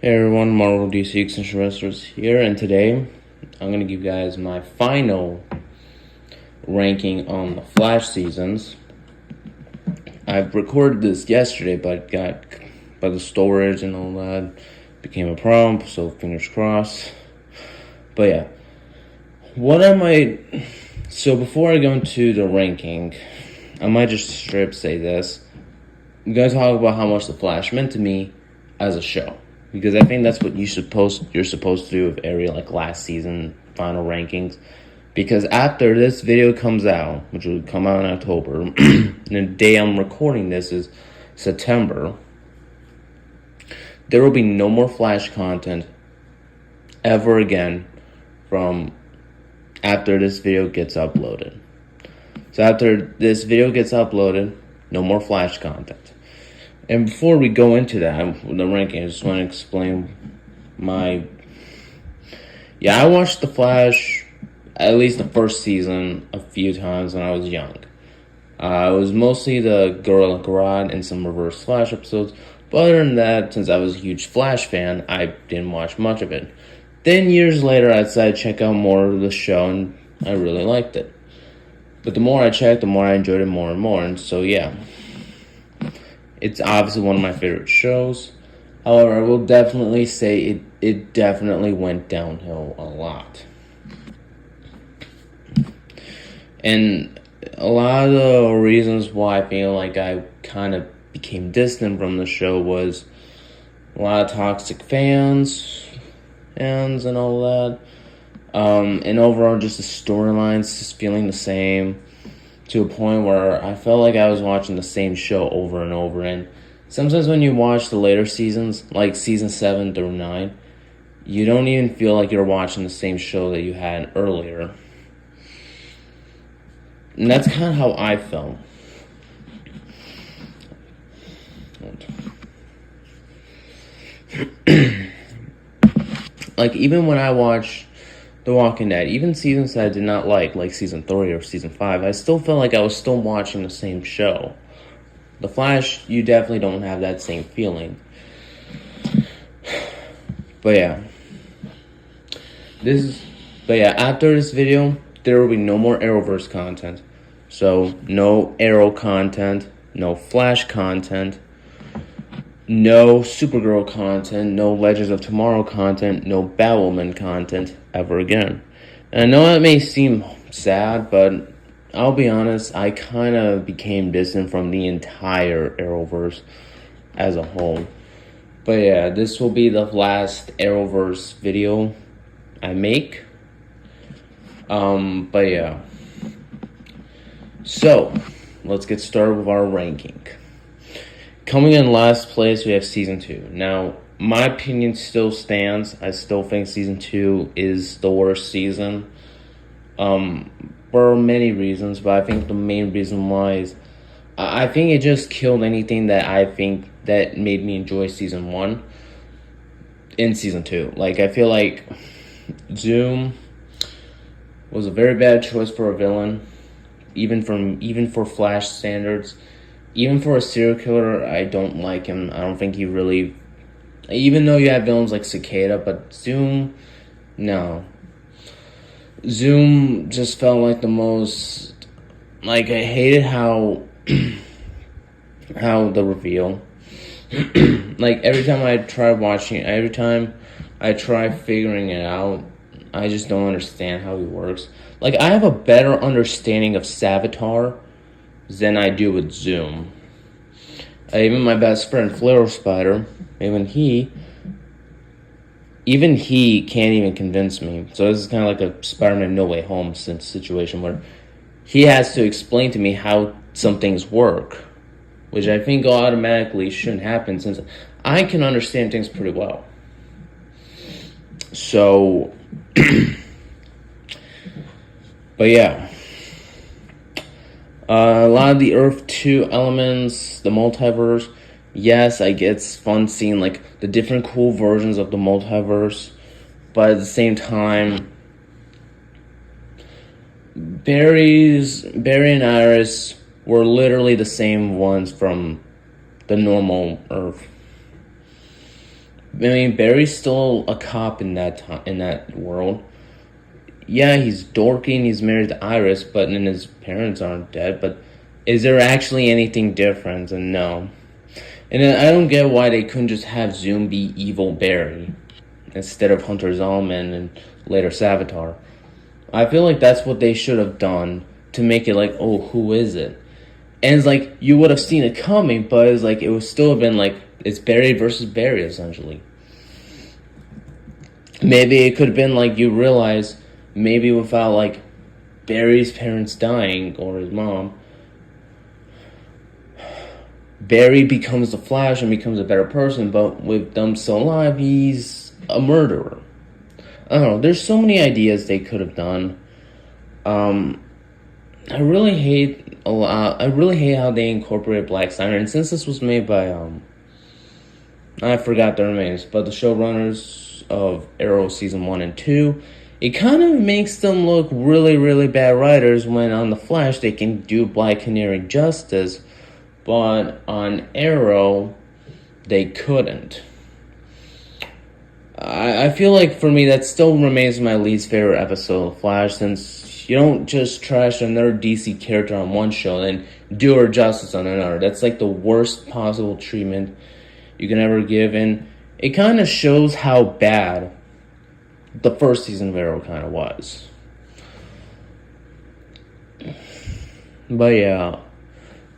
Hey everyone, Marvel DC Extension Wrestlers here, and today I'm going to give you guys my final ranking on the Flash seasons. I've recorded this yesterday, but by the storage and all that became a problem, so fingers crossed. But yeah, so before I go into the ranking, I might just straight say this. I'm going to talk about how much the Flash meant to me as a show. Because I think that's what you're supposed to do with every last season final rankings. Because after this video comes out, which will come out in October, and the day I'm recording this is September, there will be no more Flash content ever again from after this video gets uploaded. So after this video gets uploaded, no more Flash content. And before we go into that, the ranking, I just want to explain I watched The Flash, at least the first season, a few times when I was young. It was mostly the Gorilla Grodd and some Reverse Flash episodes. But other than that, since I was a huge Flash fan, I didn't watch much of it. Then years later, I decided to check out more of the show, and I really liked it. But the more I checked, the more I enjoyed it more and more. And so, yeah. It's obviously one of my favorite shows. However, I will definitely say it definitely went downhill a lot. And a lot of the reasons why I feel like I kind of became distant from the show was a lot of toxic fans and all that. And overall, just the storylines just feeling the same. To a point where I felt like I was watching the same show over and over. And sometimes when you watch the later seasons, like season 7 through 9, you don't even feel like you're watching the same show that you had earlier. And that's kind of how I felt. Like, even when I watched The Walking Dead, even seasons that I did not like season 3 or season 5, I still felt like I was still watching the same show. The Flash, you definitely don't have that same feeling. But yeah. After this video, there will be no more Arrowverse content. So, no Arrow content, no Flash content, no Supergirl content, no Legends of Tomorrow content, no Batwoman content ever again. And I know that may seem sad, but I'll be honest, I kind of became distant from the entire Arrowverse as a whole. But yeah, this will be the last Arrowverse video I make. But yeah. So, let's get started with our ranking. Coming in last place, we have Season 2. Now, my opinion still stands. I still think Season 2 is the worst season. For many reasons, but I think the main reason why is I think it just killed anything that I think that made me enjoy Season 1 in Season 2. Like, I feel like Zoom was a very bad choice for a villain, even for Flash standards. Even for a serial killer, I don't like him. I don't think he really... Even though you have villains like Cicada, but Zoom... No. Zoom just felt like the most... Like, I hated how... how the reveal... like, every time I try figuring it out, I just don't understand how he works. Like, I have a better understanding of Savitar than I do with Zoom. Even my best friend, Flare Spider, even he can't even convince me. So this is kind of like a Spider-Man No Way Home situation where he has to explain to me how some things work, which I think automatically shouldn't happen since I can understand things pretty well. So, but yeah. A lot of the Earth 2 elements, the multiverse, yes, I get it's fun seeing like the different cool versions of the multiverse, but at the same time, Barry and Iris were literally the same ones from the normal Earth. I mean, Barry's still a cop in that world. Yeah, he's dorky and he's married to Iris, but then his parents aren't dead. But is there actually anything different? And no. And I don't get why they couldn't just have Zoom be evil Barry instead of Hunter Zolman and later Savitar. I feel like that's what they should have done to make it like, oh, who is it? And it's like, you would have seen it coming, but it's like, it would still have been like, it's Barry versus Barry, essentially. Maybe it could have been like, you realize, maybe without like Barry's parents dying, or his mom, Barry becomes the Flash and becomes a better person, but with them still alive, he's a murderer. I don't know, there's so many ideas they could have done. I really hate how they incorporated Black Steiner, and since this was made by I forgot their names, but the showrunners of Arrow season 1 and 2, it kind of makes them look really, really bad writers when on The Flash they can do Black Canary justice, but on Arrow they couldn't. I feel like for me that still remains my least favorite episode of Flash, since you don't just trash another DC character on one show and do her justice on another. That's like the worst possible treatment you can ever give, and it kind of shows how bad the first season of Arrow kind of was. But yeah,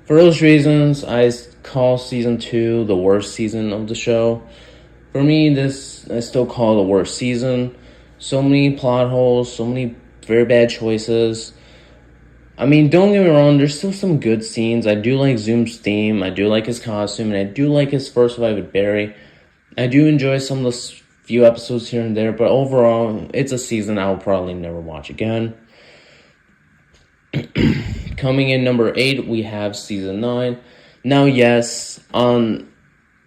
for those reasons, I call season 2 the worst season of the show. For me, I still call it the worst season. So many plot holes, so many very bad choices. I mean, don't get me wrong, there's still some good scenes. I do like Zoom's theme, I do like his costume, and I do like his first fight with Barry. I do enjoy some of those few episodes here and there, but overall, it's a season I will probably never watch again. Coming in number 8, we have season 9. Now, yes, on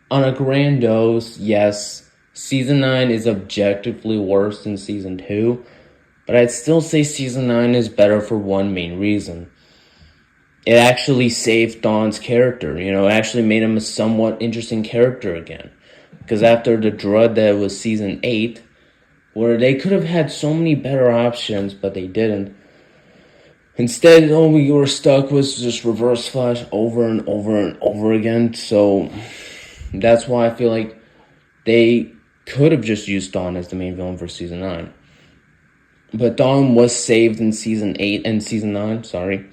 a grand dose, yes, season 9 is objectively worse than season 2, but I'd still say season 9 is better for one main reason. It actually saved Dawn's character, it actually made him a somewhat interesting character again. Because after the drud that was season 8, where they could have had so many better options, but they didn't. Instead, all we were stuck was just Reverse Flash over and over and over again, so that's why I feel like they could have just used Dawn as the main villain for season 9. But Dawn was saved in season 8 and season 9, sorry.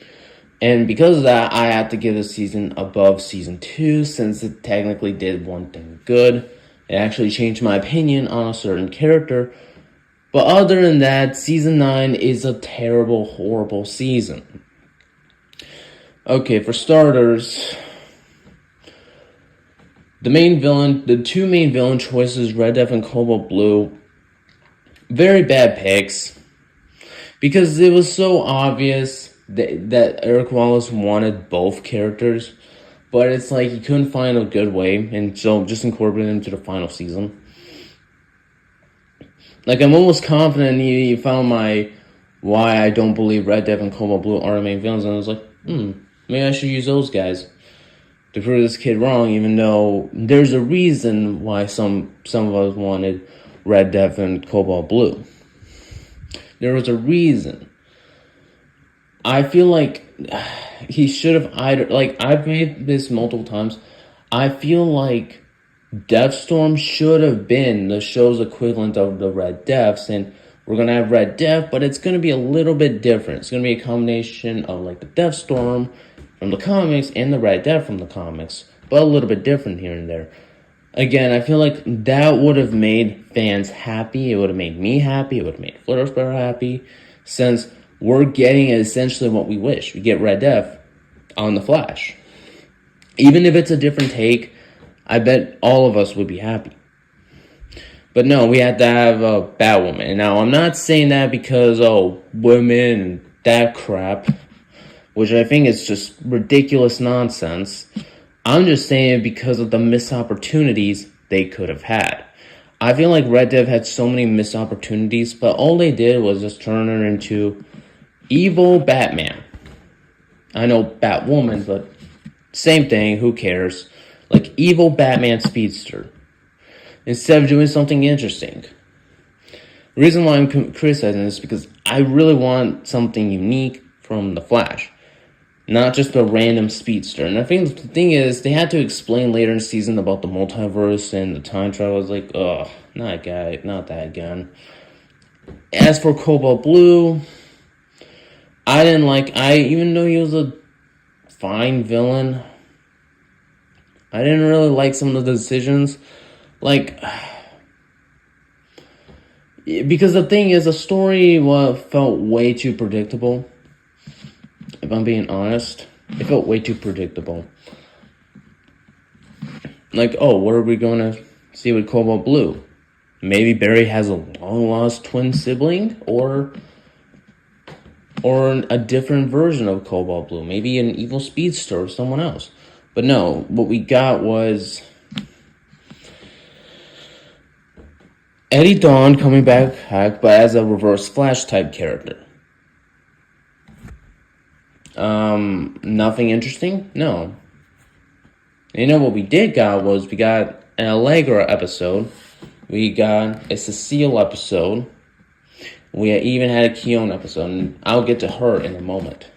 And because of that, I have to give this season above season 2, since it technically did one thing good. It actually changed my opinion on a certain character. But other than that, season 9 is a terrible, horrible season. Okay, for starters, the two main villain choices, Red Death and Cobalt Blue, very bad picks. Because it was so obvious that Eric Wallace wanted both characters, but it's like he couldn't find a good way, and so just incorporated them to the final season. Like, I'm almost confident you found why I don't believe Red Death and Cobalt Blue are the main villains, and I was like, maybe I should use those guys to prove this kid wrong, even though there's a reason why some of us wanted Red Death and Cobalt Blue. There was a reason. I feel like he should have either, like, I've made this multiple times, I feel like Deathstorm should have been the show's equivalent of the Red Deaths, and we're going to have Red Death, but it's going to be a little bit different. It's going to be a combination of, like, the Deathstorm from the comics and the Red Death from the comics, but a little bit different here and there. Again, I feel like that would have made fans happy. It would have made me happy. It would have made Fluttersparrow happy. Since we're getting essentially what we wish. We get Red Death on The Flash. Even if it's a different take, I bet all of us would be happy. But no, we had to have a Batwoman. And now, I'm not saying that because, women and that crap, which I think is just ridiculous nonsense. I'm just saying it because of the missed opportunities they could have had. I feel like Red Death had so many missed opportunities, but all they did was just turn her into evil Batman. I know Batwoman, but same thing, who cares? Like, evil Batman speedster. instead of doing something interesting. The reason why I'm criticizing this is because I really want something unique from The Flash, not just a random speedster. And I think the thing is, they had to explain later in the season about the multiverse and the time travel. I was like, ugh, not that again. As for Cobalt Blue, I didn't like, even though he was a fine villain, I didn't really like some of the decisions. Like, because the thing is, the story felt way too predictable. If I'm being honest, it felt way too predictable. Like, oh, what are we going to see with Cobalt Blue? Maybe Barry has a long-lost twin sibling, or a different version of Cobalt Blue. Maybe an evil speedster or someone else. But no, what we got was Eddie Dawn coming back, but as a Reverse Flash type character. Nothing interesting? No. You know what we did got was we got an Allegra episode. We got a Cecile episode. We even had a Keone episode, and I'll get to her in a moment.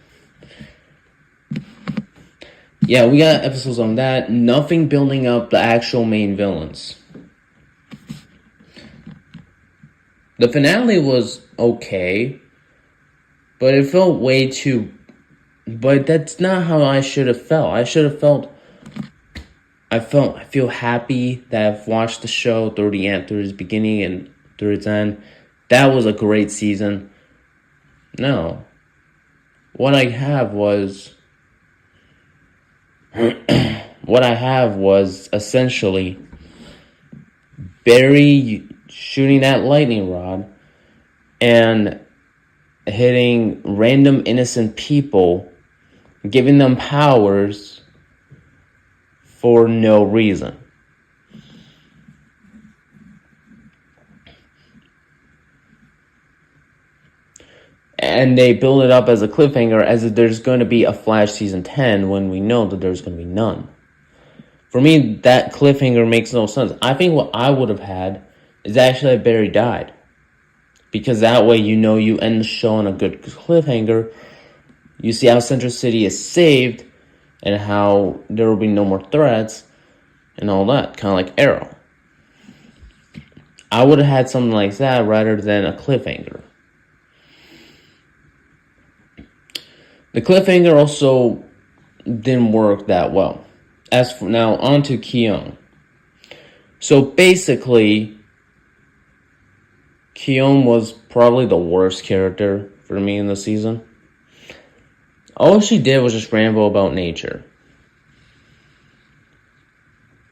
Yeah, we got episodes on that. Nothing building up the actual main villains. The finale was okay, but it felt way too... But that's not how I should have felt. I feel happy that I've watched the show through its beginning and through its end. That was a great season. No. What I have was essentially Barry shooting that lightning rod and hitting random innocent people, giving them powers for no reason. And they build it up as a cliffhanger as if there's going to be a Flash Season 10 when we know that there's going to be none. For me, that cliffhanger makes no sense. I think what I would have had is actually that Barry died. Because that way you know you end the show on a good cliffhanger. You see how Central City is saved and how there will be no more threats and all that. Kind of like Arrow. I would have had something like that rather than a cliffhanger. The cliffhanger also didn't work that well. As for now, on to Keone. So basically, Keone was probably the worst character for me in the season. All she did was just ramble about nature.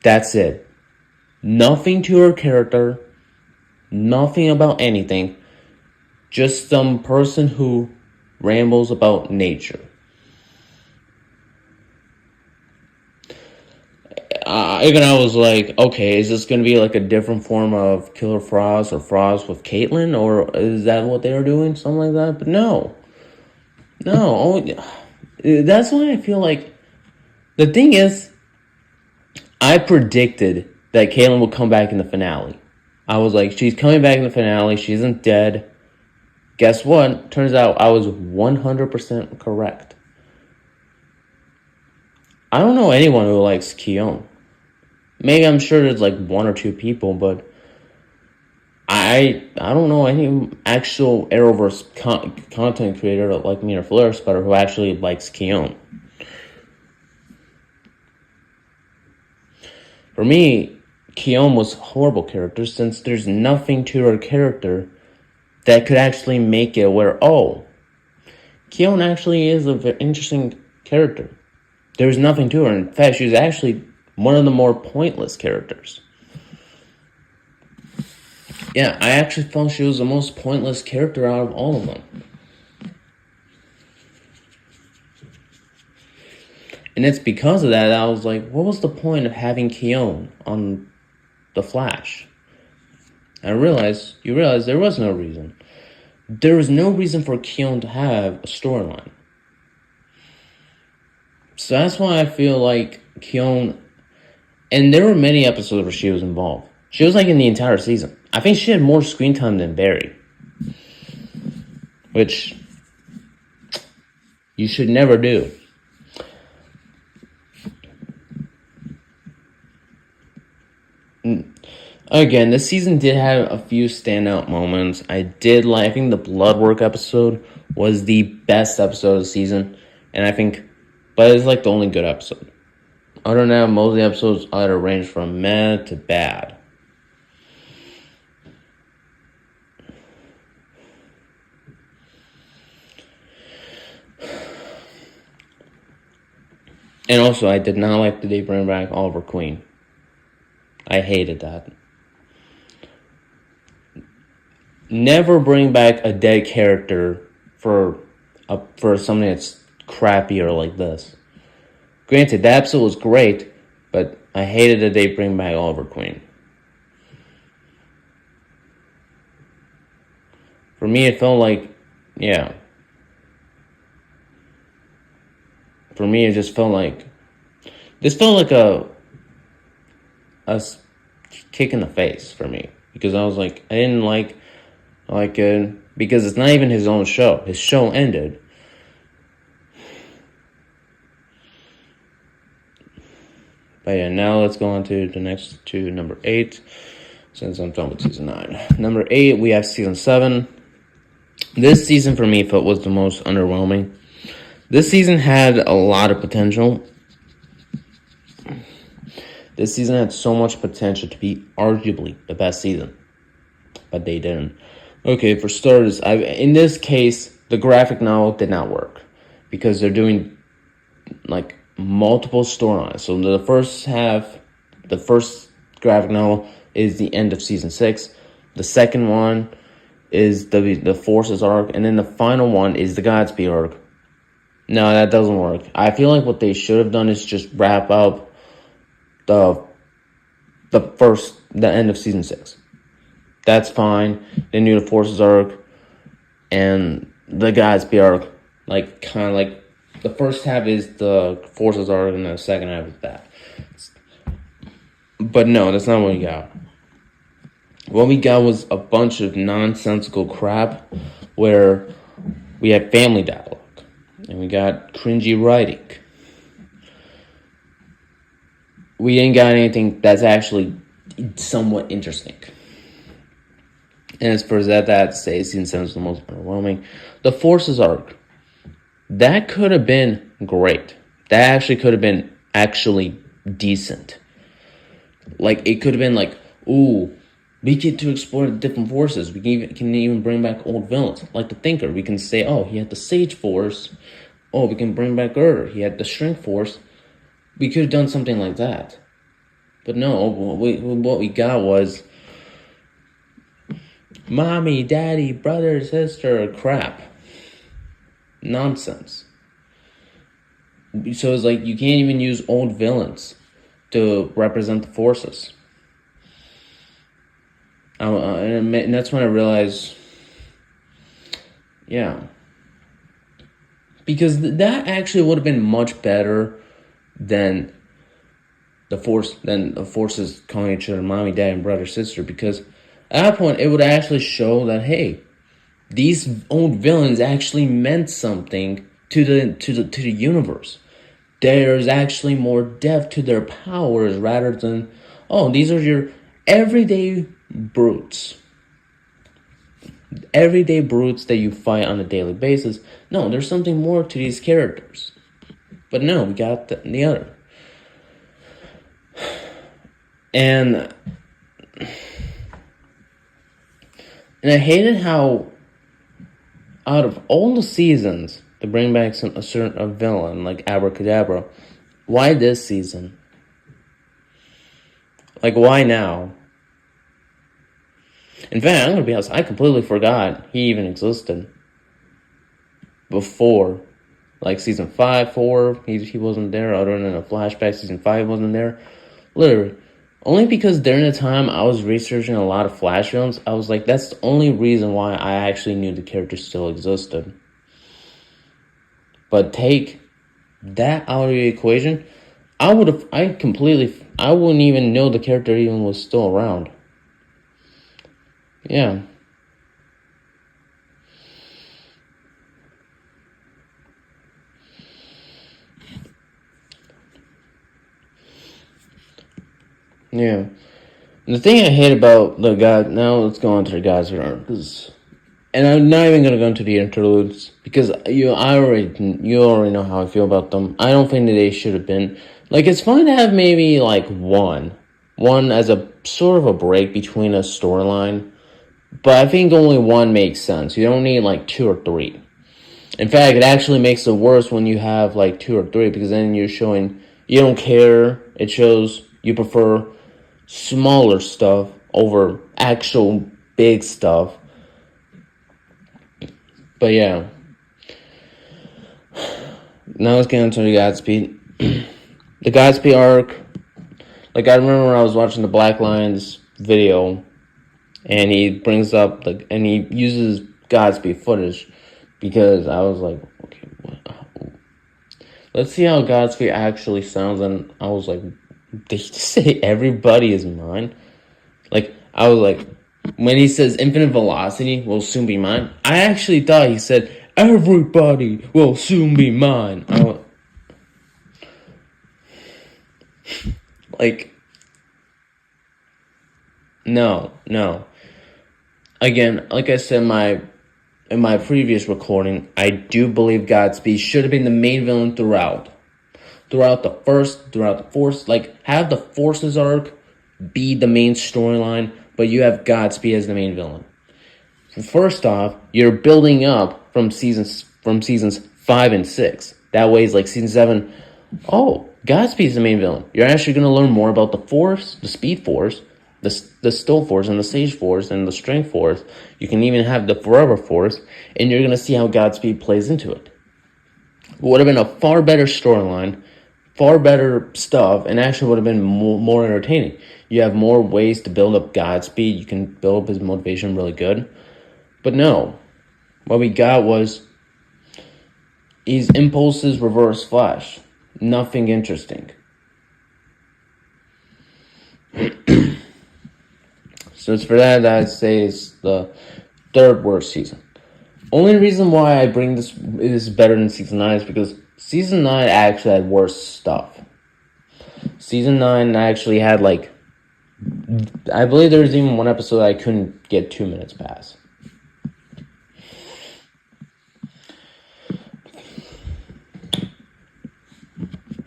That's it. Nothing to her character. Nothing about anything. Just some person who rambles about nature. Even I was like, okay, is this going to be like a different form of Killer Frost or Frost with Caitlyn? Or is that what they were doing? Something like that? But no. That's why I feel like... The thing is, I predicted that Caitlyn would come back in the finale. I was like, she's coming back in the finale. She isn't dead. Guess what? Turns out I was 100% correct. I don't know anyone who likes Keone. Maybe I'm sure there's like one or two people, but I don't know any actual Arrowverse content creator like me or Flare Sputter who actually likes Keone. For me, Keone was a horrible character since there's nothing to her character that could actually make it where, oh, Keone actually is an interesting character. There's nothing to her. In fact, she's actually one of the more pointless characters. Yeah, I actually felt she was the most pointless character out of all of them. And it's because of that I was like, what was the point of having Keone on The Flash? You realize there was no reason. There was no reason for Keone to have a storyline. So that's why I feel like Keone... And there were many episodes where she was involved. She was like in the entire season. I think she had more screen time than Barry. Which you should never do. Again, this season did have a few standout moments. I think the blood work episode was the best episode of the season. But it's like the only good episode. Other than that, most of the episodes either range from meh to bad. And also, I did not like that they bring back Oliver Queen. I hated that. Never bring back a dead character for something that's crappier like this. Granted, that episode was great, but I hated that they bring back Oliver Queen. For me, it felt like, yeah. For me, it just felt like, this felt like a kick in the face for me. Because I was like, I didn't like it, because it's not even his own show. His show ended. But yeah, now let's go on to the next two, number 8, since I'm done with season 9. Number 8, we have season 7. This season for me was the most underwhelming. This season had a lot of potential. This season had so much potential to be arguably the best season. But they didn't. Okay, for starters, in this case, the graphic novel did not work. Because they're doing, like, multiple storylines. So the first graphic novel is the end of season 6. The second one is the Forces arc. And then the final one is the Godspeed arc. No, that doesn't work. I feel like what they should have done is just wrap up the end of season 6. That's fine. Then do the Forces arc and the Godspeed arc. Like, kind of like, the first half is the Forces arc and the second half is that. But no, that's not what we got. What we got was a bunch of nonsensical crap where we had family dialogue. And we got cringy writing. We ain't got anything that's actually somewhat interesting. And as far as that says, season 7 is the most underwhelming. The Forces arc. That could have been great. That actually could have been actually decent. Like, it could have been like, ooh, we get to explore the different forces. We can even bring back old villains. Like the Thinker. We can say, oh, he had the Sage Force. Oh, we can bring back Girder. He had the Strength Force. We could have done something like that. But no, what we got was mommy, daddy, brother, sister, crap. Nonsense. So it's like you can't even use old villains to represent the forces. And that's when I realized, yeah. Because that actually would have been much better than the forces calling each other mommy, dad, and brother, sister. Because at that point, it would actually show that, hey, these old villains actually meant something to the universe. There's actually more depth to their powers rather than, oh, these are your everyday brutes. Everyday brutes that you fight on a daily basis. No, there's something more to these characters. But no, we got the other. And I hated how out of all the seasons to bring back a villain like Abracadabra, why this season? Like, why now? In fact, I'm going to be honest, I completely forgot he even existed before. Like, season 5, 4, he wasn't there, other than a flashback. Season 5 wasn't there. Literally. Only because during the time I was researching a lot of Flash films, I was like, that's the only reason why I actually knew the character still existed. But take that out of the equation, I wouldn't even know the character even was still around. Yeah. Yeah. And the thing I hate about the God, now let's go on to the God's arc, because, and I'm not even gonna go into the interludes because you already know how I feel about them. I don't think that they should have been like. It's fine to have maybe like one as a sort of a break between a storyline, but I think only one makes sense. You don't need like two or three. In fact, it actually makes it worse when you have like two or three because then you're showing you don't care. It shows you prefer smaller stuff over actual big stuff. But yeah. Now let's get into the Godspeed. The Godspeed arc. Like, I remember when I was watching the Black Lions video, and he brings up, and he uses Godspeed footage, because I was like, okay, what? Let's see how Godspeed actually sounds, and I was like, did he just say everybody is mine? Like, I was like, when he says infinite velocity will soon be mine, I actually thought he said everybody will soon be mine. Like, no. Again, like I said in my previous recording, I do believe Godspeed should have been the main villain throughout the Force, like, have the Forces arc be the main storyline, but you have Godspeed as the main villain. First off, you're building up from seasons 5 and 6. That way, it's like season 7. Oh, Godspeed's the main villain. You're actually going to learn more about the Force, the Speed Force, the Still Force, and the Sage Force, and the Strength Force. You can even have the Forever Force, and you're going to see how Godspeed plays into it. It would have been a far better storyline, far better stuff, and actually would have been more entertaining. You have more ways to build up Godspeed. You can build up his motivation really good. But no, what we got was his impulses reverse flash. Nothing interesting. So it's for that I'd say it's the third worst season. Only reason why I bring this is better than season 9 is because season 9 actually had worse stuff. Season 9 actually had, like, I believe there was even one episode I couldn't get 2 minutes past.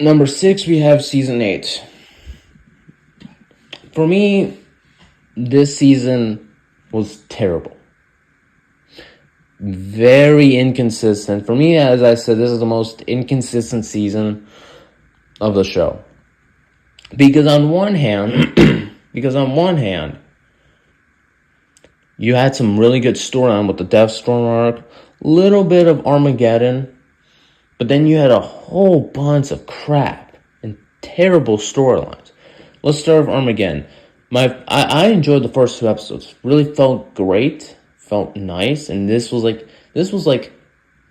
Number 6, we have season 8. For me, this season was terrible. Very inconsistent. For me, as I said, this is the most inconsistent season of the show. Because on one hand, you had some really good storyline with the Deathstorm arc, little bit of Armageddon, but then you had a whole bunch of crap and terrible storylines. Let's start with Armageddon. I enjoyed the first 2 episodes. Really felt great, felt nice, and this was like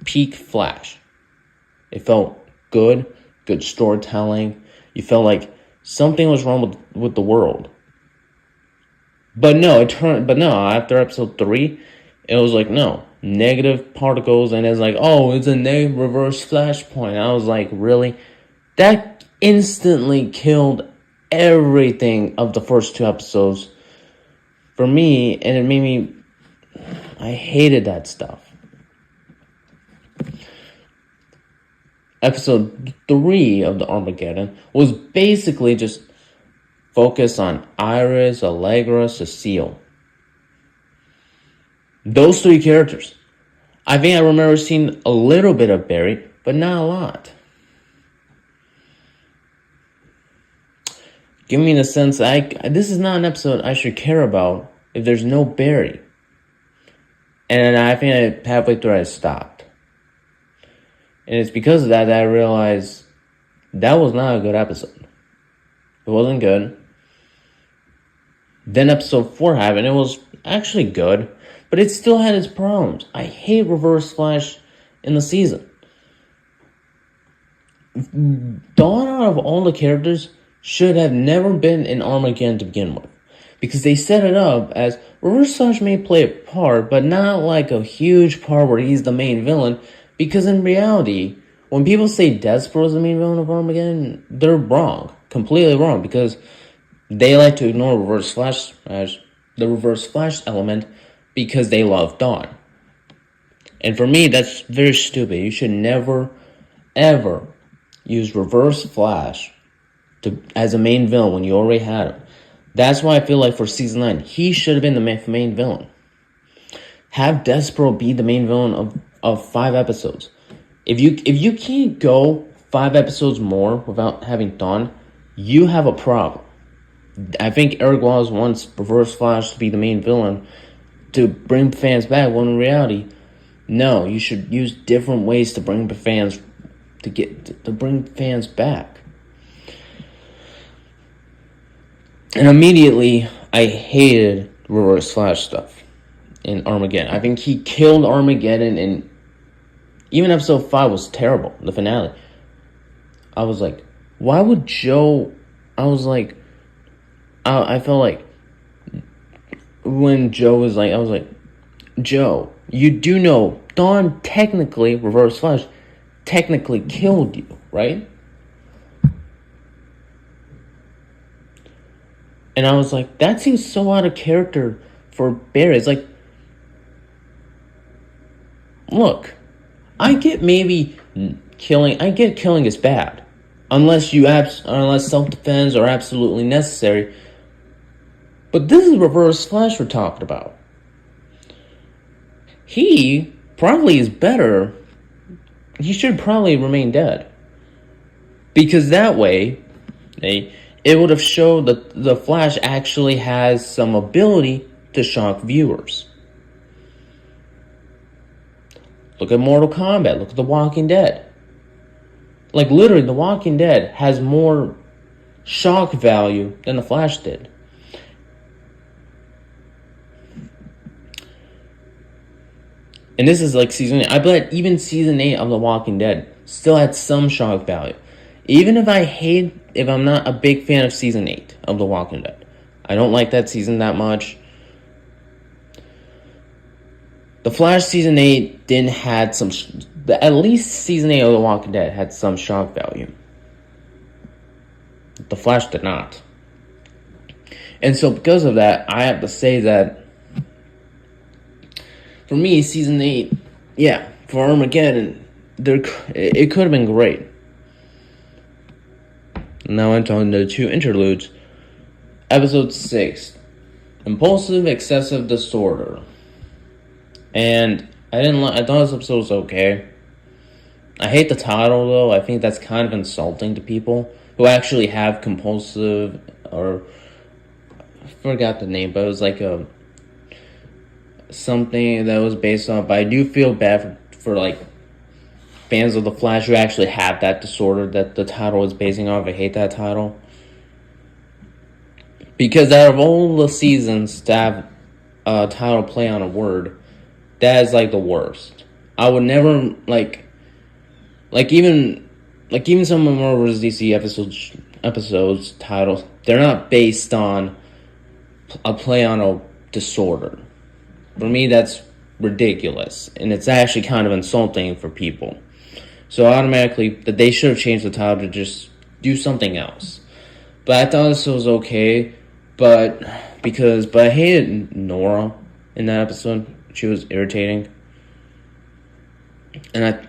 peak Flash. It felt good storytelling. You felt like something was wrong with the world. But no, after episode 3, it was like, no, negative particles, and it's like, oh, it's a negative reverse flashpoint. I was like, really? That instantly killed everything of the first 2 episodes for me, and it made me, I hated that stuff. Episode 3 of the Armageddon was basically just focused on Iris, Allegra, Cecile. Those 3 characters. I think I remember seeing a little bit of Barry, but not a lot. Give me the sense this is not an episode I should care about if there's no Barry. And I think halfway through I stopped. And it's because of that I realized that was not a good episode. It wasn't good. Then episode 4 happened. It was actually good, but it still had its problems. I hate Reverse Flash in the season. Dawn, out of all the characters, should have never been in Armageddon to begin with, because they set it up as Reverse Flash may play a part, but not like a huge part where he's the main villain, because in reality, when people say Despero is the main villain of Armageddon, they're wrong. Completely wrong, because they like to ignore Reverse Flash as the Reverse Flash element because they love Dawn. And for me, that's very stupid. You should never, ever use Reverse Flash as a main villain when you already had him. That's why I feel like for Season 9, he should have been the main villain. Have Despero be the main villain of 5 episodes. If you can't go 5 episodes more without having Dawn, you have a problem. I think Eric Wallace wants Reverse Flash to be the main villain to bring fans back, when in reality, no, you should use different ways to bring fans bring fans back. And immediately, I hated Reverse Flash stuff in Armageddon. I think he killed Armageddon, and even episode 5 was terrible, the finale. I was like, why would Joe... I felt like when Joe was like... I was like, Joe, you do know Dawn technically, Reverse Flash, technically killed you, right? And I was like, that seems so out of character for Barry. It's like, look, I get killing is bad. Unless self-defense are absolutely necessary. But this is Reverse Flash we're talking about. He probably is better. He should probably remain dead. Because that way, it would have showed that the Flash actually has some ability to shock viewers. Look at Mortal Kombat. Look at The Walking Dead. Like, literally, The Walking Dead has more shock value than The Flash did. And this is like season 8. I bet even season 8 of The Walking Dead still had some shock value. Even if I'm not a big fan of season 8 of The Walking Dead. I don't like that season that much. The Flash season 8 didn't had some... at least season 8 of The Walking Dead had some shock value. The Flash did not. And so because of that, I have to say that for me, season 8, yeah, for Armageddon, it could have been great. Now I'm talking to the 2 interludes. Episode 6, Impulsive Excessive Disorder. And I thought this episode was okay. I hate the title though. I think that's kind of insulting to people who actually have compulsive, or I forgot the name, but it was like something that was based on. But I do feel bad for like fans of the Flash who actually have that disorder that the title is basing off. I hate that title. Because out of all the seasons to have a title play on a word, that is like the worst. I would never even some of Marvel's DC episodes titles, they're not based on a play on a disorder. For me, that's ridiculous, and it's actually kind of insulting for people. So automatically, that they should have changed the title to just do something else. But I thought this was okay, but I hated Nora in that episode. She was irritating, and I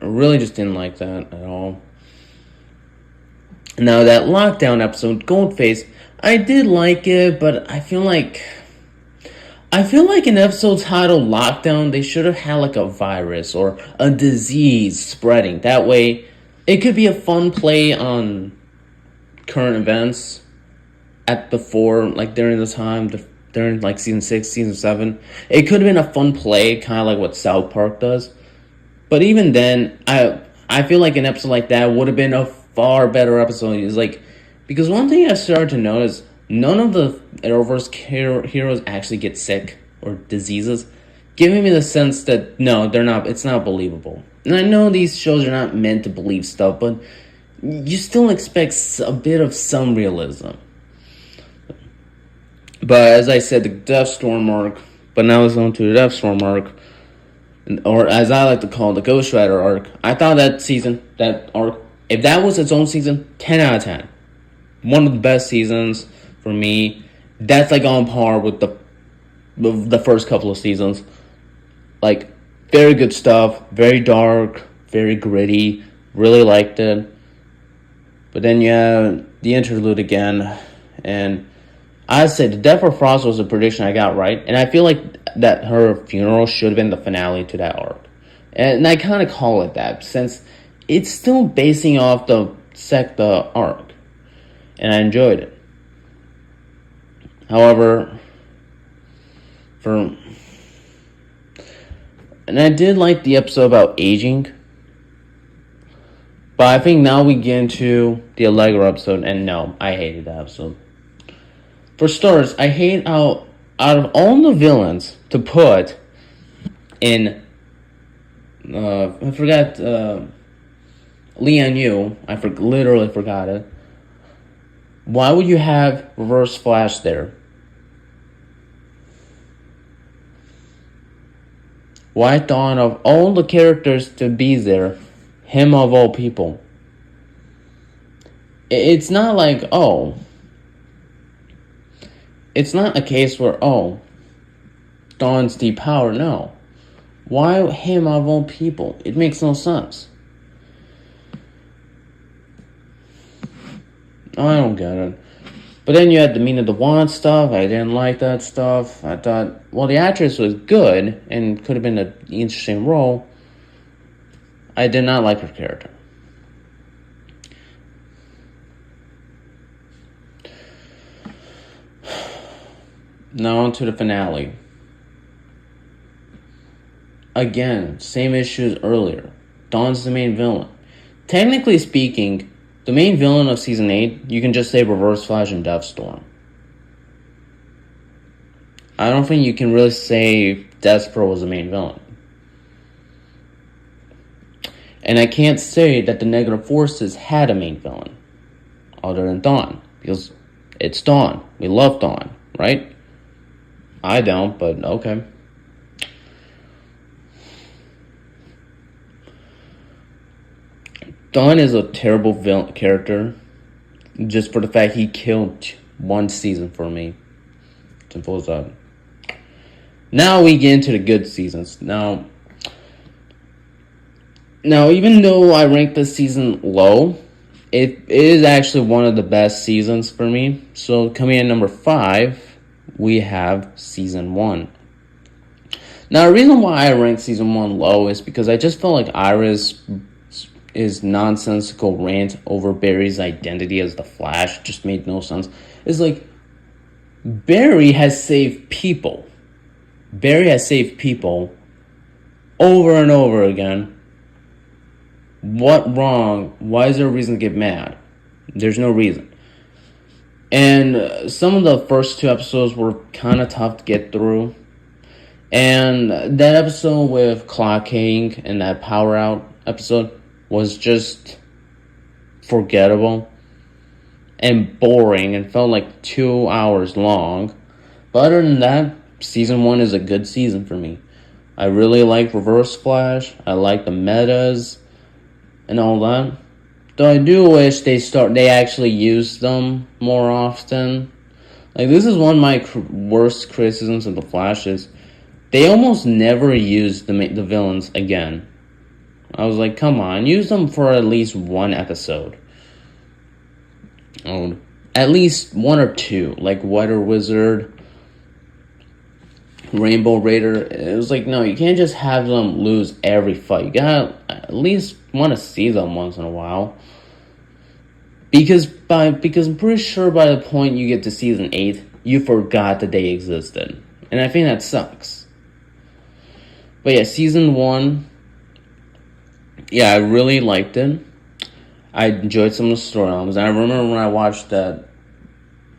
really just didn't like that at all. Now that lockdown episode, Goldface, I did like it, but I feel like an episode titled Lockdown, they should have had like a virus or a disease spreading. That way, it could be a fun play on current events during the time, during like season 6, season 7. It could have been a fun play, kind of like what South Park does. But even then, I feel like an episode like that would have been a far better episode. It's like, because one thing I started to notice, none of the Arrowverse heroes actually get sick or diseases, giving me the sense that no, they're not. It's not believable. And I know these shows are not meant to believe stuff, but you still expect a bit of some realism. But as I said, the Death Storm arc. But now it's on to the Death Storm arc, or as I like to call it, the Ghost Rider arc. I thought that arc, if that was its own season, 10 out of 10. One of the best seasons for me. That's like on par with the first couple of seasons. Like, very good stuff, very dark, very gritty. Really liked it. But then you have the interlude again, and I said the Death of Frost was a prediction I got right, and I feel like that her funeral should have been the finale to that arc. And I kind of call it that, since it's still basing off the Secta arc, and I enjoyed it. However, and I did like the episode about aging, but I think now we get into the Allegra episode, and no, I hated that episode. For starters, I hate how, out of all the villains to put in, I forgot, Lian Yu, literally forgot it. Why would you have Reverse Flash there? Why thought of all the characters to be there, him of all people? It's not like, it's not a case where, Dawn's deep power, no. Why him of all people? It makes no sense. I don't get it. But then you had the Mina Dewan stuff. I didn't like that stuff. I thought, well, the actress was good and could have been an interesting role. I did not like her character. Now on to the finale. Again, same issues earlier. Dawn's the main villain. Technically speaking, the main villain of Season 8, you can just say Reverse Flash and Deathstorm. I don't think you can really say Despero was the main villain. And I can't say that the Negative Forces had a main villain, other than Dawn, because it's Dawn. We love Dawn, right? I don't, but okay. Dawn is a terrible villain character, just for the fact he killed one season for me. Simple as that. Now we get into the good seasons. Now, even though I rank this season low, it is actually one of the best seasons for me. So coming in number 5, we have Season 1. Now, the reason why I rank Season 1 low is because I just felt like Iris' nonsensical rant over Barry's identity as the Flash just made no sense. It's like, Barry has saved people. Barry has saved people over and over again. What wrong? Why is there a reason to get mad? There's no reason. And some of the first 2 episodes were kind of tough to get through. And that episode with Clock King and that Power Out episode was just forgettable and boring and felt like 2 hours long. But other than that, Season 1 is a good season for me. I really like Reverse Flash. I like the metas and all that. Though I do wish they actually use them more often. Like, this is one of my worst criticisms of the Flash is they almost never use the villains again. I was like, come on, use them for at least one episode. At least 1 or 2, like Weather Wizard, Rainbow Raider. It was like, no, you can't just have them lose every fight. You gotta at least want to see them once in a while. Because I'm pretty sure by the point you get to Season 8, you forgot that they existed. And I think that sucks. But yeah, Season 1, yeah, I really liked it. I enjoyed some of the story elements. And I remember when I watched that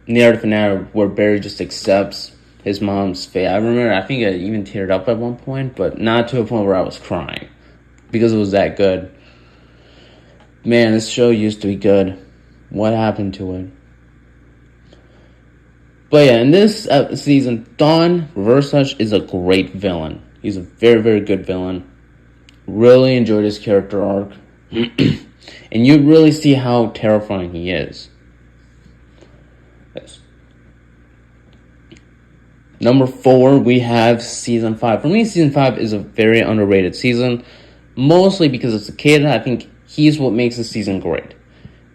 near the finale where Barry just accepts his mom's fate. I think I even teared up at one point, but not to a point where I was crying. Because it was that good. Man, this show used to be good. What happened to it? But yeah, in this season, Dawn Reverse Flash is a great villain. He's a very, very good villain. Really enjoyed his character arc. And you really see how terrifying he is. Yes. Number 4, we have Season 5. For me, Season 5 is a very underrated season. Mostly because of Cicada. I think he's what makes the season great.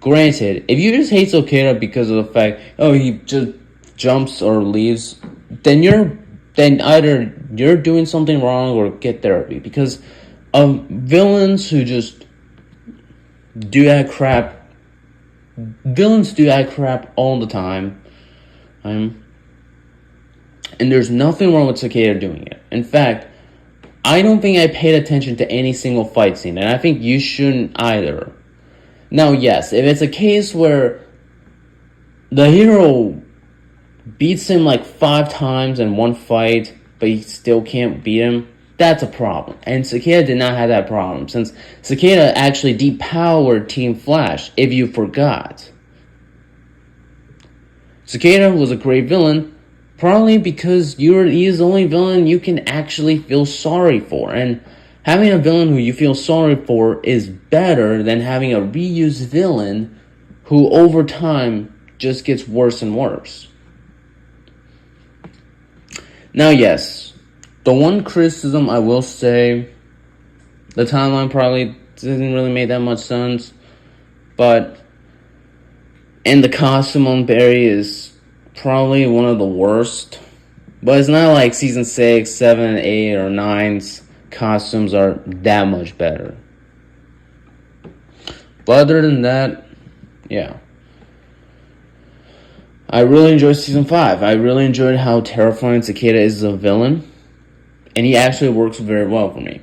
Granted, if you just hate Cicada because of the fact, oh, he just jumps or leaves, then either you're doing something wrong or get therapy. Because villains who just do that crap, villains do that crap all the time. And there's nothing wrong with Cicada doing it. In fact, I don't think I paid attention to any single fight scene, and I think you shouldn't either. Now, yes, if it's a case where the hero beats him like 5 times in one fight, but he still can't beat him, that's a problem. And Cicada did not have that problem, since Cicada actually depowered Team Flash, if you forgot. Cicada was a great villain, probably because he's the only villain you can actually feel sorry for. And having a villain who you feel sorry for is better than having a reused villain who over time just gets worse and worse. Now, yes, the one criticism I will say, the timeline probably didn't really make that much sense, and the costume on Barry is probably one of the worst. But it's not like season 6, 7, 8, or 9's costumes are that much better. But other than that, yeah. I really enjoyed season 5. I really enjoyed how terrifying Cicada is as a villain. And he actually works very well for me.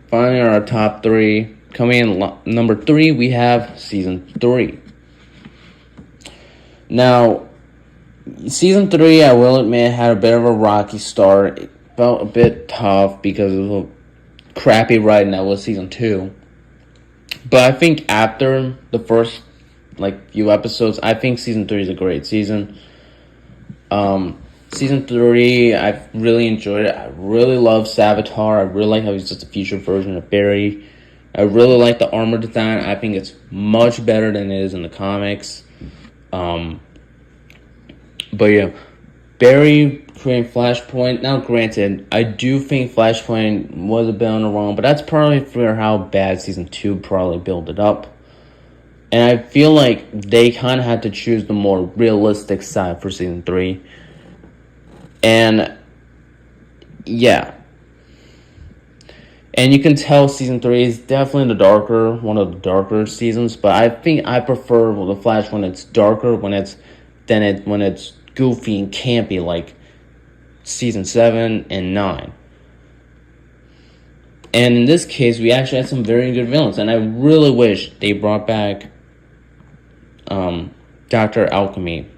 Finally, our top 3. Coming in number 3, we have Season 3. Now, Season 3, I will admit, had a bit of a rocky start. It felt a bit tough because of the crappy writing that was Season 2. But I think after the first few episodes, I think Season 3 is a great season. Season 3, I really enjoyed it. I really love Savitar. I really like how he's just a future version of Barry. I really like the armor design. I think it's much better than it is in the comics. But yeah, Barry creating Flashpoint. Now, granted, I do think Flashpoint was a bit on the wrong, but that's probably for how bad Season 2 probably built it up. And I feel like they kind of had to choose the more realistic side for Season 3. And yeah. And you can tell Season 3 is definitely one of the darker seasons. But I think I prefer the Flash when it's darker, when it's goofy and campy like Season 7 and 9. And in this case, we actually had some very good villains. And I really wish they brought back Dr. Alchemy.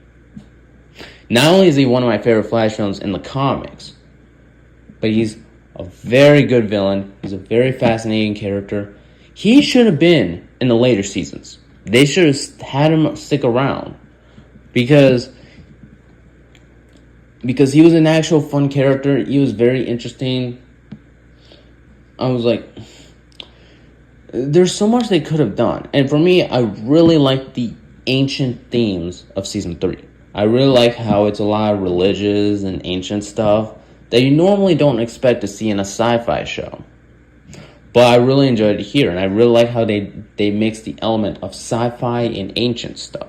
Not only is he one of my favorite Flash villains in the comics, but he's a very good villain. He's a very fascinating character. He should have been in the later seasons. They should have had him stick around. Because he was an actual fun character. He was very interesting. I was like, there's so much they could have done. And for me, I really like the ancient themes of Season 3. I really like how it's a lot of religious and ancient stuff that you normally don't expect to see in a sci-fi show. But I really enjoyed it here, and I really like how they mix the element of sci-fi and ancient stuff.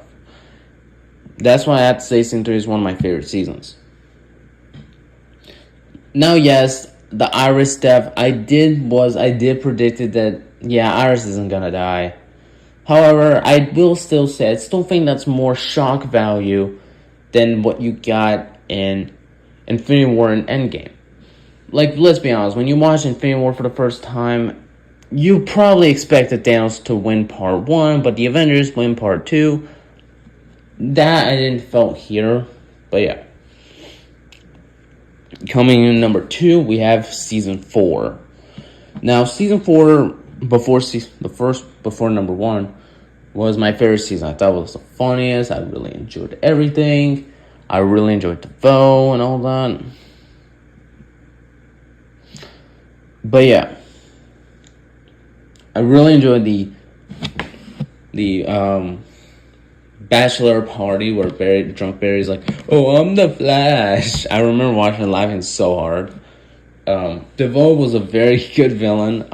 That's why I have to say Season 3 is one of my favorite seasons. Now, yes, the Iris death, I did predicted that, yeah, Iris isn't gonna die. However, I will still say, I still think that's more shock value than what you got in Infinity War and Endgame. Let's be honest, when you watch Infinity War for the first time, you probably expected Thanos to win part 1, but the Avengers win part 2. That I didn't felt here, but yeah. Coming in number 2, we have Season 4. Now, Season 4, before number 1, was my favorite season. I thought it was the funniest. I really enjoyed everything. I really enjoyed the vow and all that. But yeah, I really enjoyed the bachelor party where drunk Barry's like, "Oh, I'm the Flash." I remember watching it laughing so hard. DeVoe was a very good villain.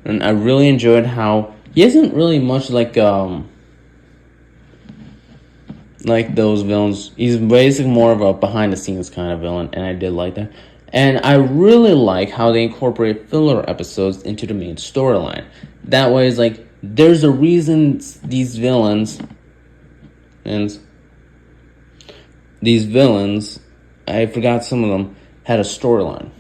And I really enjoyed how he isn't really much like those villains. He's basically more of a behind the scenes kind of villain, and I did like that. And I really like how they incorporate filler episodes into the main storyline. That way, it's like there's a reason these villains, I forgot some of them, had a storyline.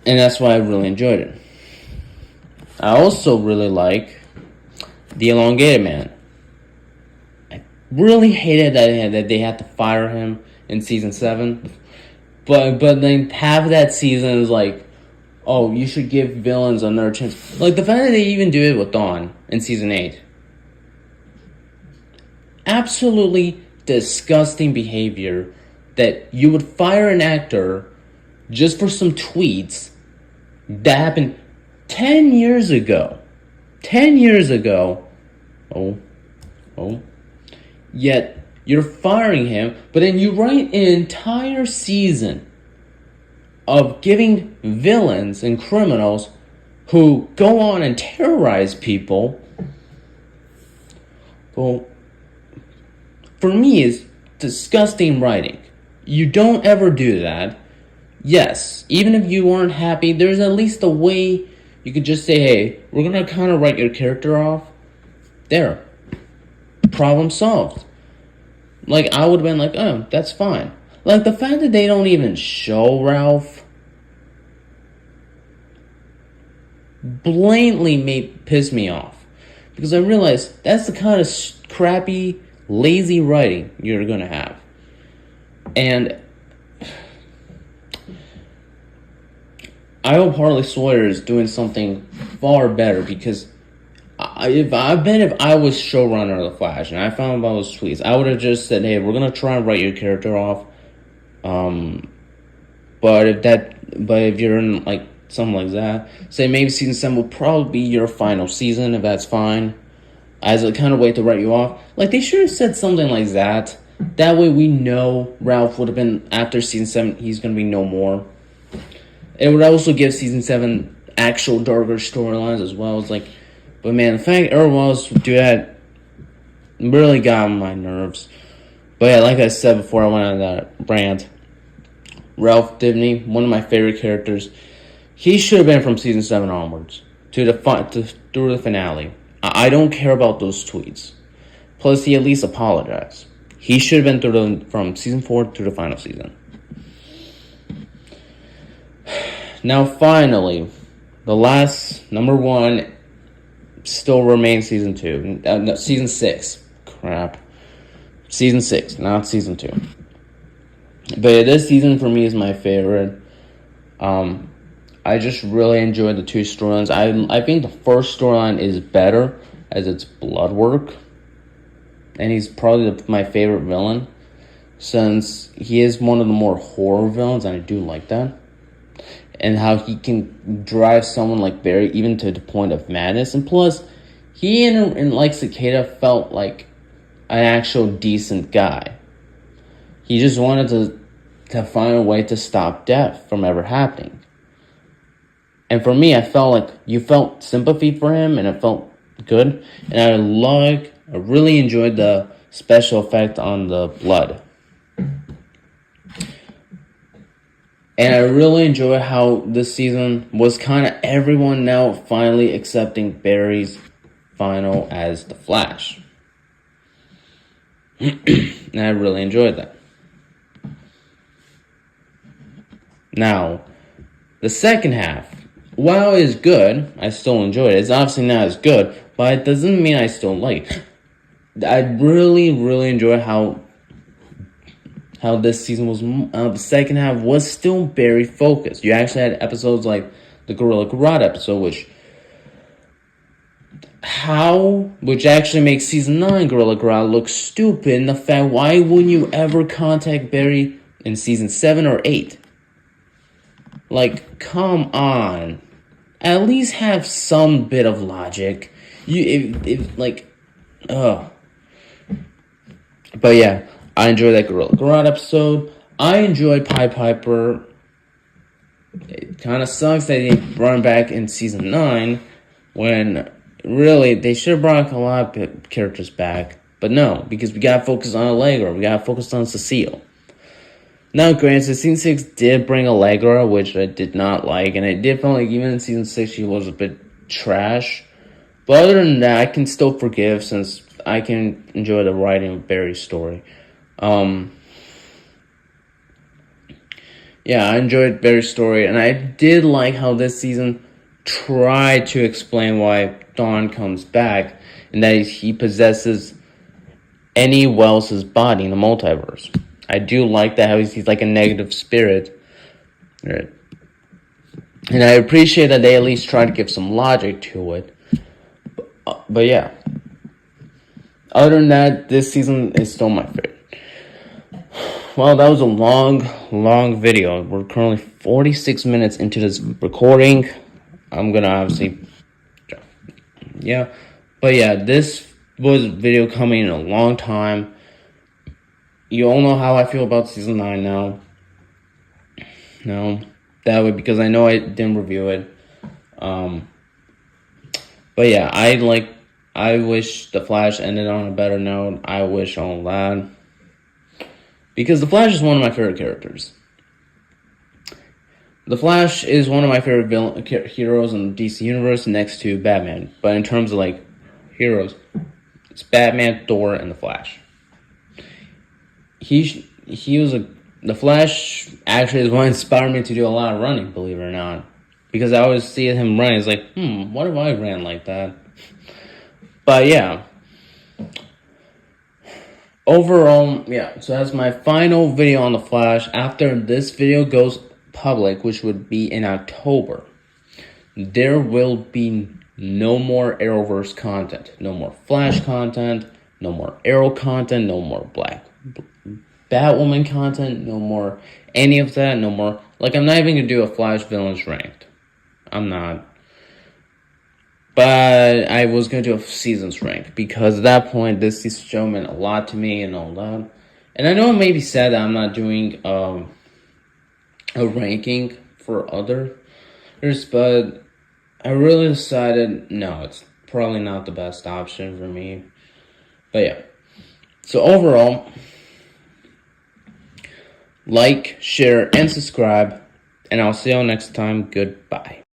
And that's why I really enjoyed it. I also really like the Elongated Man. I really hated that they had to fire him in season 7. But then half of that season is like, oh, you should give villains another chance. Like the fact that they even do it with Dawn in season 8. Absolutely disgusting behavior that you would fire an actor just for some tweets that happened 10 years ago. 10 years ago. Oh. Yet, you're firing him, but then you write an entire season of giving villains and criminals who go on and terrorize people. Well, for me, it's disgusting writing. You don't ever do that. Yes, even if you weren't happy, there's at least a way you could just say, hey, we're going to kind of write your character off. There. Problem solved. Like, I would have been like, oh, that's fine. Like, the fact that they don't even show Ralph blatantly pissed me off. Because I realized that's the kind of crappy, lazy writing you're going to have. And I hope Harley Sawyer is doing something far better, because if I was showrunner of The Flash and I found out those tweets, I would have just said, hey, we're going to try and write your character off. But if you're in like something like that, say maybe season 7 will probably be your final season, if that's fine, as a kind of way to write you off. Like, they should have said something like that. That way we know Ralph would have been, after season 7, he's going to be no more. It would also give season 7 actual darker storylines as well. It's like, but man, the fact Arrowverse would do that really got on my nerves. But yeah, like I said before I went on that rant, Ralph Dibny, one of my favorite characters, he should have been from season 7 onwards through the finale. I don't care about those tweets. Plus, he at least apologized. He should have been from season 4 through the final season. Now, finally, the last, number 1, still remains season 2. No, season 6. Crap. Season 6, not season 2. But yeah, this season for me is my favorite. I just really enjoyed the 2 storylines. I think the first storyline is better, as it's blood work. And he's probably my favorite villain, since he is one of the more horror villains, and I do like that. And how he can drive someone like Barry even to the point of madness. And plus, he and like Cicada felt like an actual decent guy. He just wanted to find a way to stop death from ever happening. And for me, I felt like you felt sympathy for him, and it felt good. And I really enjoyed the special effect on the blood. And I really enjoy how this season was kind of everyone now finally accepting Barry's final as the Flash. And I really enjoyed that. Now, the second half, while it is good, I still enjoyed it. It's obviously not as good, but it doesn't mean I still like it. I really, really enjoy how how this season was, the second half was still very focused. You actually had episodes like the Gorilla Grodd episode, which actually makes season 9 Gorilla Grodd look stupid in the fact, why wouldn't you ever contact Barry in season 7 or 8? Like, come on. At least have some bit of logic. But yeah, I enjoyed that Gorilla Grodd episode. I enjoyed Pied Piper. It kind of sucks that they brought him back in season 9 when really they should have brought a lot of characters back. But no, because we got to focus on Allegra. We got to focus on Cecile. Now, granted, season 6 did bring Allegra, which I did not like. And I did feel like even in season 6 she was a bit trash. But other than that, I can still forgive since I can enjoy the writing of Barry's story. Yeah, I enjoyed Barry's story, and I did like how this season tried to explain why Dawn comes back, and that he possesses any Wells's body in the multiverse. I do like that, how he's like a negative spirit. Right. And I appreciate that they at least try to give some logic to it. But yeah. Other than that, this season is still my favorite. Well, that was a long video. We're currently 46 minutes into this recording. I'm gonna obviously... Yeah. But yeah, this was a video coming in a long time. You all know how I feel about season 9 now. No. That way, because I know I didn't review it. But yeah, I wish The Flash ended on a better note. I wish all that. Because The Flash is one of my favorite characters. The Flash is one of my favorite heroes in the DC Universe next to Batman. But in terms of, like, heroes, it's Batman, Thor, and The Flash. The Flash actually is what inspired me to do a lot of running, believe it or not. Because I always see him running, it's like, what if I ran like that? But yeah. Overall, yeah, so that's my final video on The Flash. After this video goes public, which would be in October, there will be no more Arrowverse content. No more Flash content, no more Arrow content, no more Batwoman content, no more any of that, no more... Like, I'm not even going to do a Flash Villains Ranked. I'm not. But I was going to do a Seasons Rank, because at that point, this show meant a lot to me and all that. And I know it may be sad that I'm not doing a ranking for others, but I really decided, no, it's probably not the best option for me. But yeah. So overall, like, share, and subscribe, and I'll see you all next time. Goodbye.